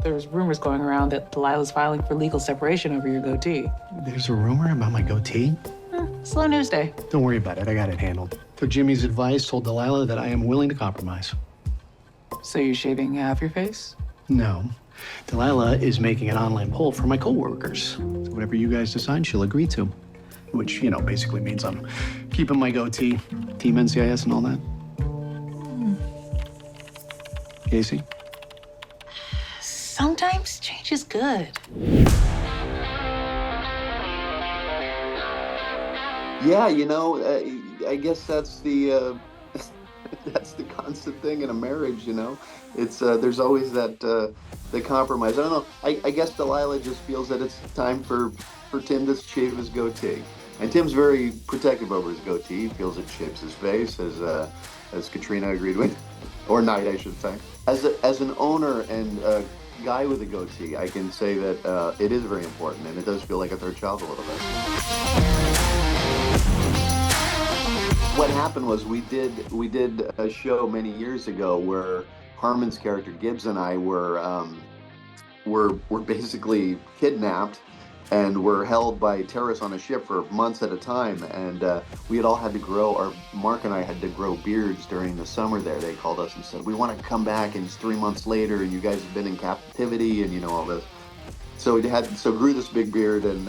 There's rumors going around that Delilah's filing for legal separation over your goatee. There's a rumor about my goatee? Slow news day. Don't worry about it. I got it handled. Took Jimmy's advice, told Delilah that I am willing to compromise. So you're shaving half your face? No. Delilah is making an online poll for my coworkers. So whatever you guys decide, she'll agree to. Which, basically means I'm keeping my goatee, Team NCIS and all that. Casey? Sometimes change is good. Yeah, I guess that's the that's the constant thing in a marriage. It's there's always that the compromise. I don't know. I guess Delilah just feels that it's time for Tim to shave his goatee, and Tim's very protective over his goatee. He feels it shapes his face, as Katrina agreed with, or Knight, I should say. As an owner and a guy with a goatee, I can say that it is very important, and it does feel like a third child a little bit. What happened was we did a show many years ago where Harmon's character Gibbs and I were basically kidnapped and were held by terrorists on a ship for months at a time, and we had all had to grow, Mark and I had to grow beards during the summer there. They called us and said, we want to come back, and it's 3 months later and you guys have been in captivity and all this. So grew this big beard, and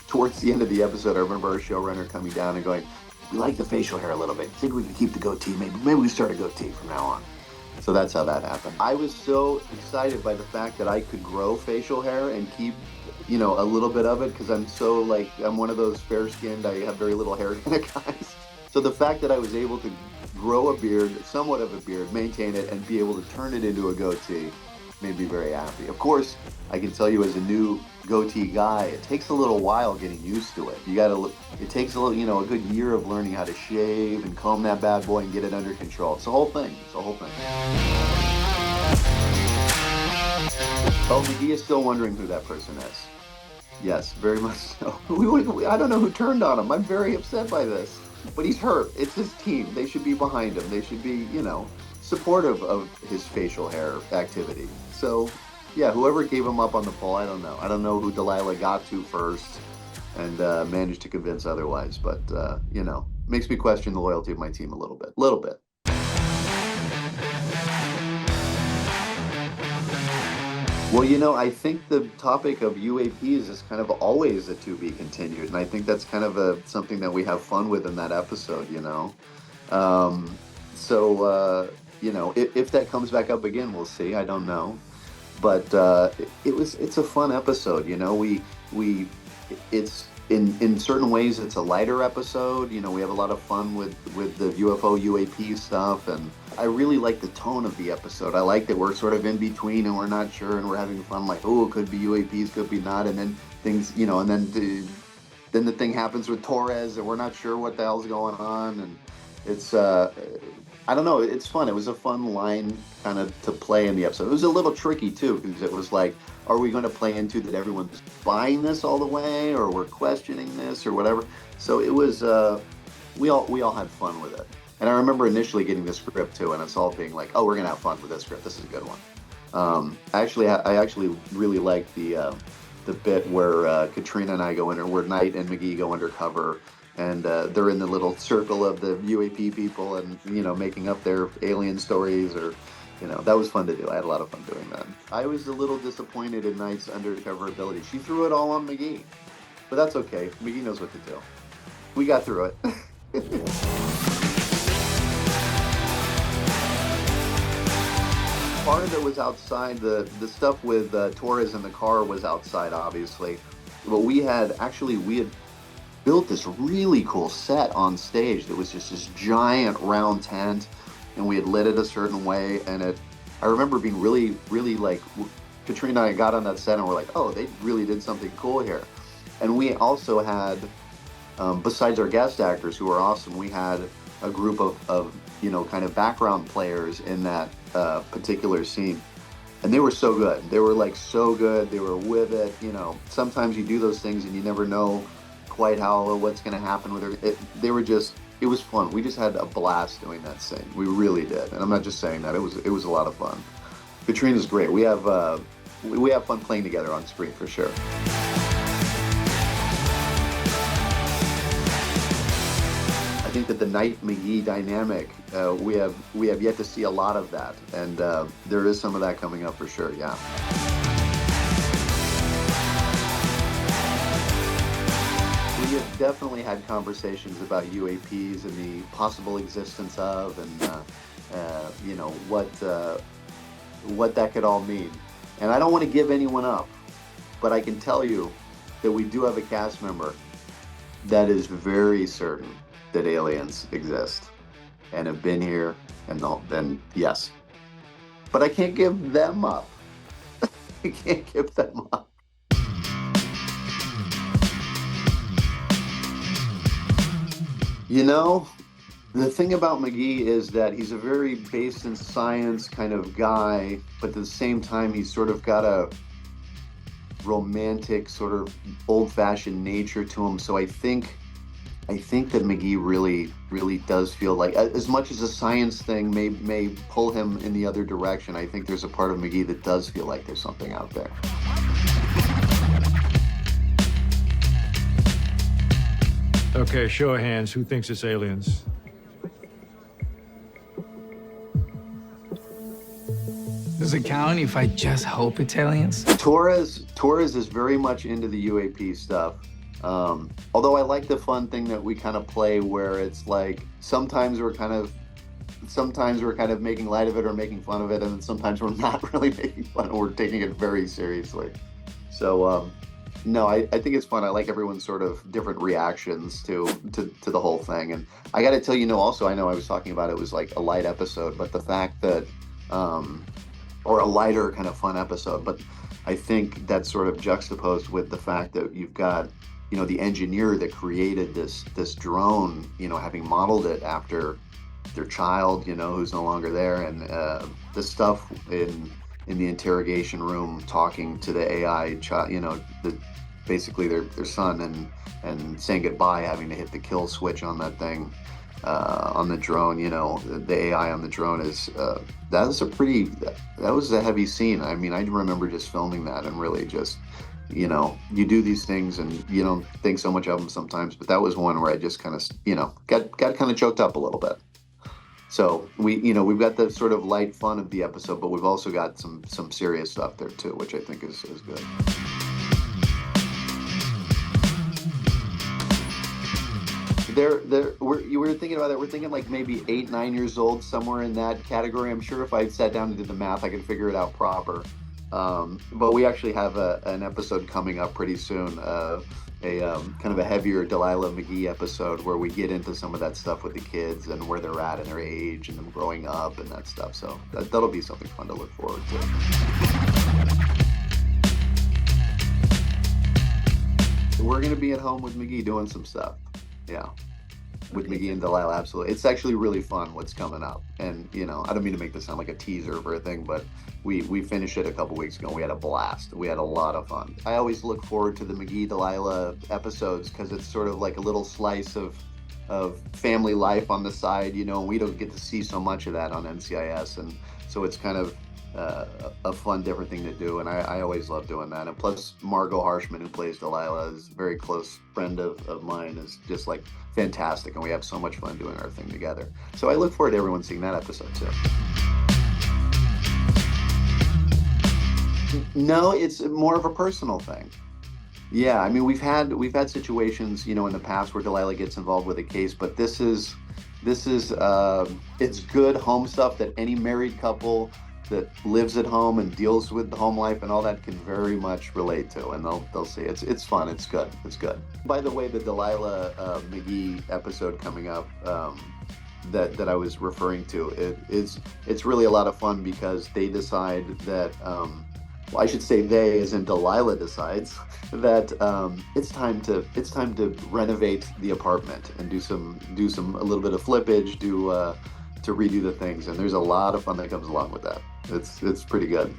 towards the end of the episode, I remember our showrunner coming down and going, we like the facial hair a little bit. I think we can keep the goatee. Maybe we start a goatee from now on. So that's how that happened. I was so excited by the fact that I could grow facial hair and keep, a little bit of it, because I'm one of those fair-skinned, I have very little hair kind of guys. So the fact that I was able to grow a beard, somewhat of a beard, maintain it, and be able to turn it into a goatee made me very happy. Of course, I can tell you as a new goatee guy, it takes a little while getting used to it. It takes a good year of learning how to shave and comb that bad boy and get it under control. It's a whole thing. Oh, McGee is still wondering who that person is. Yes, very much so. I don't know who turned on him. I'm very upset by this. But he's hurt. It's his team. They should be behind him. They should be, supportive of his facial hair activity. So, yeah, whoever gave him up on the poll, I don't know. I don't know who Delilah got to first and managed to convince otherwise. But, makes me question the loyalty of my team a little bit. Well, I think the topic of UAPs is kind of always a to be continued. And I think that's kind of something that we have fun with in that episode, if that comes back up again, we'll see. I don't know. But it's a fun episode, it's in certain ways it's a lighter episode. We have a lot of fun with the UFO UAP stuff, and I really like the tone of the episode. I like that we're sort of in between and we're not sure and we're having fun, like, oh, it could be UAPs, could be not, and then things, and then the thing happens with Torres and we're not sure what the hell's going on, and it's I don't know, it's fun. It was a fun line kind of to play in the episode. It was a little tricky too, because it was like, are we going to play into that everyone's buying this all the way, or we're questioning this, or whatever? So it was, we all had fun with it. And I remember initially getting the script too, and us all being like, oh, we're going to have fun with this script. This is a good one. I actually really liked the bit where Katrina and I go in, or where Knight and McGee go undercover, and they're in the little circle of the UAP people and, making up their alien stories, or, that was fun to do. I had a lot of fun doing that. I was a little disappointed in Knight's undercover ability. She threw it all on McGee, but that's okay. McGee knows what to do. We got through it. Part of it was outside. The stuff with Torres in the car was outside, obviously, but we had built this really cool set on stage that was just this giant round tent, and we had lit it a certain way, and I remember being really, really, like, Katrina and I got on that set and we're like, oh, they really did something cool here. And we also had, besides our guest actors who were awesome, we had a group of kind of background players in that particular scene, and they were so good. They were so good. They were with it. Sometimes you do those things and you never know quite how what's going to happen with her. It was fun. We just had a blast doing that scene. We really did, and I'm not just saying that. It was a lot of fun. Katrina's great. We have fun playing together on screen for sure. I think that the Knight McGee dynamic, we have yet to see a lot of that, and there is some of that coming up for sure. Yeah. We have definitely had conversations about UAPs and the possible existence of, and you know what that could all mean. And I don't want to give anyone up, but I can tell you that we do have a cast member that is very certain that aliens exist and have been here, and then yes. But I can't give them up. I can't give them up. You know, the thing about McGee is that he's a very based in science kind of guy, but at the same time, he's sort of got a romantic, sort of old-fashioned nature to him. So I think that McGee really does feel like, as much as a science thing may pull him in the other direction, I think there's a part of McGee that does feel like there's something out there. Okay, show of hands. Who thinks it's aliens? Does it count if I just hope it's aliens? Torres is very much into the UAP stuff. Although I like the fun thing that we kind of play where it's like sometimes we're kind of making light of it or making fun of it, and then sometimes we're not really making fun, we're taking it very seriously. So no, I think it's fun. I like everyone's sort of different reactions to the whole thing. And I got to tell you, also, I know I was talking about it was like a light episode, but the fact that, or a lighter kind of fun episode, but I think that's sort of juxtaposed with the fact that you've got, the engineer that created this drone, having modeled it after their child, who's no longer there, and the stuff in the interrogation room talking to the AI child, basically their son, and saying goodbye, having to hit the kill switch on that thing, on the drone. The AI on the drone is that was a heavy scene. I mean, I remember just filming that and really just, you do these things and you don't think so much of them sometimes, but that was one where I just kind of, got kind of choked up a little bit. So we've got the sort of light fun of the episode, but we've also got some serious stuff there too, which I think is good. You were thinking about that. We're thinking like maybe 8-9 years old, somewhere in that category. I'm sure if I sat down and did the math, I could figure it out proper. But we actually have an episode coming up pretty soon, kind of a heavier Delilah McGee episode where we get into some of that stuff with the kids and where they're at in their age and them growing up and that stuff. So that'll be something fun to look forward to. We're going to be at home with McGee doing some stuff. Yeah. With McGee and Delilah, absolutely. It's actually really fun what's coming up. And, I don't mean to make this sound like a teaser for a thing, but we finished it a couple weeks ago. We had a blast. We had a lot of fun. I always look forward to the McGee Delilah episodes because it's sort of like a little slice of family life on the side, and we don't get to see so much of that on NCIS. And so it's kind of a fun, different thing to do. And I always love doing that. And plus, Margot Harshman, who plays Delilah, is a very close friend of mine, is just like fantastic. And we have so much fun doing our thing together. So I look forward to everyone seeing that episode too. No, it's more of a personal thing. Yeah, I mean, we've had situations, in the past where Delilah gets involved with a case, but this is it's good home stuff that any married couple that lives at home and deals with the home life and all that can very much relate to, and they'll see it's fun, it's good. By the way, the Delilah McGee episode coming up that I was referring to, it's really a lot of fun because they decide that I should say they, as in Delilah, decides that it's time to renovate the apartment and do a little bit of flippage, to redo the things, and there's a lot of fun that comes along with that. It's pretty good.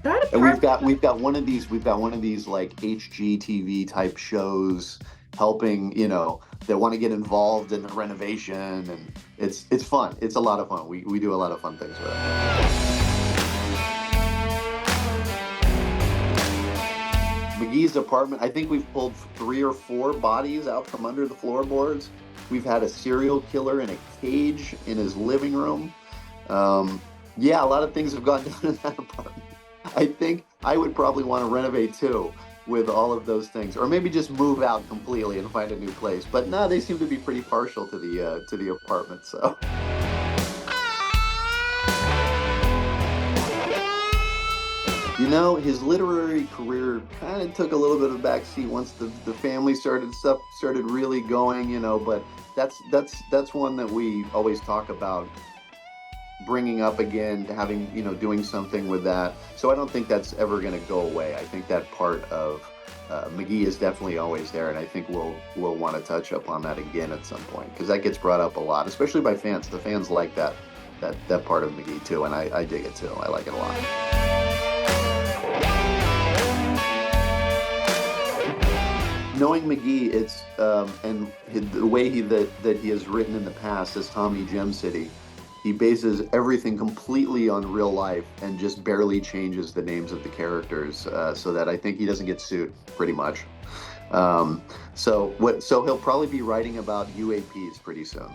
That And apartment. we've got one of these like HGTV type shows helping, that want to get involved in the renovation, and it's fun. It's a lot of fun. We do a lot of fun things with it. McGee's apartment, I think we've pulled 3 or 4 bodies out from under the floorboards. We've had a serial killer in a cage in his living room. Yeah, a lot of things have gone down in that apartment. I think I would probably want to renovate too with all of those things, or maybe just move out completely and find a new place. But no, they seem to be pretty partial to the apartment. So. His literary career kind of took a little bit of a backseat once the family started really going, but that's one that we always talk about bringing up again, having, doing something with that. So I don't think that's ever going to go away. I think that part of McGee is definitely always there, and I think we'll want to touch up on that again at some point, because that gets brought up a lot, especially by fans. The fans like that part of McGee too, and I dig it too. I like it a lot. Knowing McGee, it's and the way that he has written in the past as Tommy Gem City, he bases everything completely on real life and just barely changes the names of the characters, so that I think he doesn't get sued, pretty much. So he'll probably be writing about UAPs pretty soon.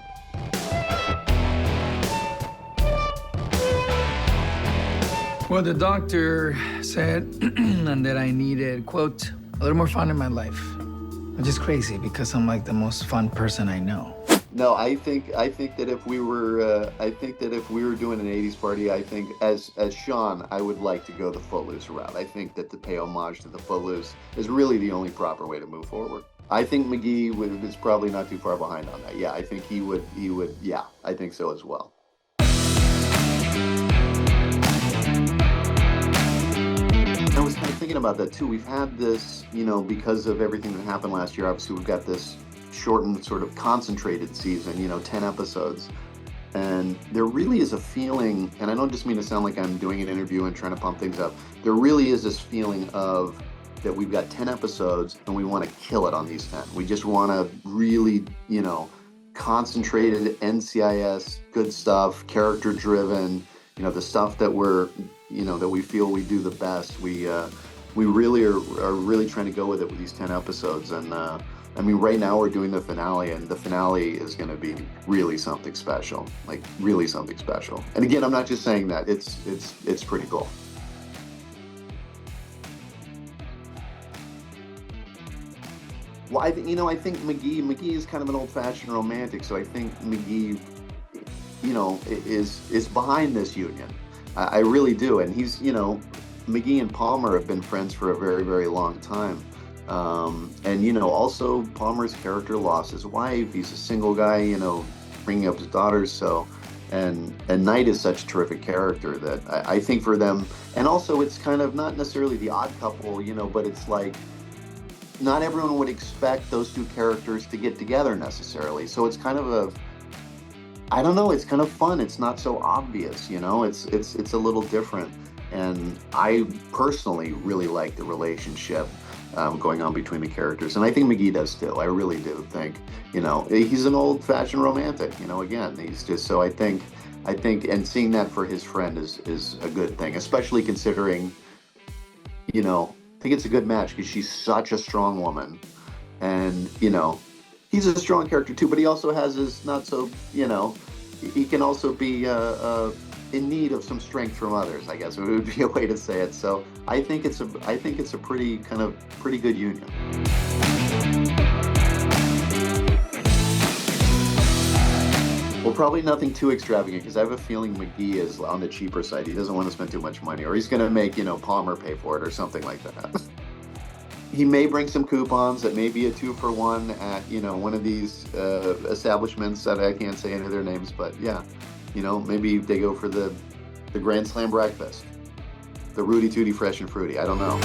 Well, the doctor said and that I needed, quote, a little more fun in my life. Which is crazy because I'm like the most fun person I know. No, I think that if we were doing an '80s party, I think as Sean, I would like to go the Footloose route. I think that to pay homage to the Footloose is really the only proper way to move forward. I think McGee is probably not too far behind on that. Yeah, I think he would. Yeah, I think so as well. I was kind of thinking about that too. We've had this, because of everything that happened last year, obviously we've got this shortened, sort of concentrated season, 10 episodes. And there really is a feeling, and I don't just mean to sound like I'm doing an interview and trying to pump things up, there really is this feeling of that we've got 10 episodes and we want to kill it on these 10. We just want to really, concentrated NCIS, good stuff, character driven, the stuff that we're, that we feel we do the best. We really are really trying to go with it with these 10 episodes. And right now we're doing the finale, and the finale is going to be really something special, like really something special. And again, I'm not just saying that, it's pretty cool. Well, I think McGee is kind of an old-fashioned romantic, so I think McGee, is behind this union. I really do, and he's, McGee and Palmer have been friends for a very, very long time. And also Palmer's character lost his wife. He's a single guy, bringing up his daughters. So, and Knight is such a terrific character that I think for them, and also it's kind of not necessarily the odd couple, but it's like, not everyone would expect those two characters to get together necessarily. So it's kind of I don't know, it's kind of fun. It's not so obvious, it's a little different. And I personally really like the relationship going on between the characters. And I think McGee does too. I really do think, he's an old-fashioned romantic, again, he's just, so I think, and seeing that for his friend is a good thing, especially considering, I think it's a good match because she's such a strong woman. And, he's a strong character too, but he also has his not so, he can also be in need of some strength from others, I guess it would be a way to say it. So I think it's a pretty good union. Well, probably nothing too extravagant, because I have a feeling McGee is on the cheaper side. He doesn't want to spend too much money, or he's going to make, Palmer pay for it or something like that. He may bring some coupons that may be a 2-for-1 at, one of these establishments that I can't say any of their names, but yeah, maybe they go for the Grand Slam breakfast, the Rudy Tooty Fresh and Fruity. I don't know.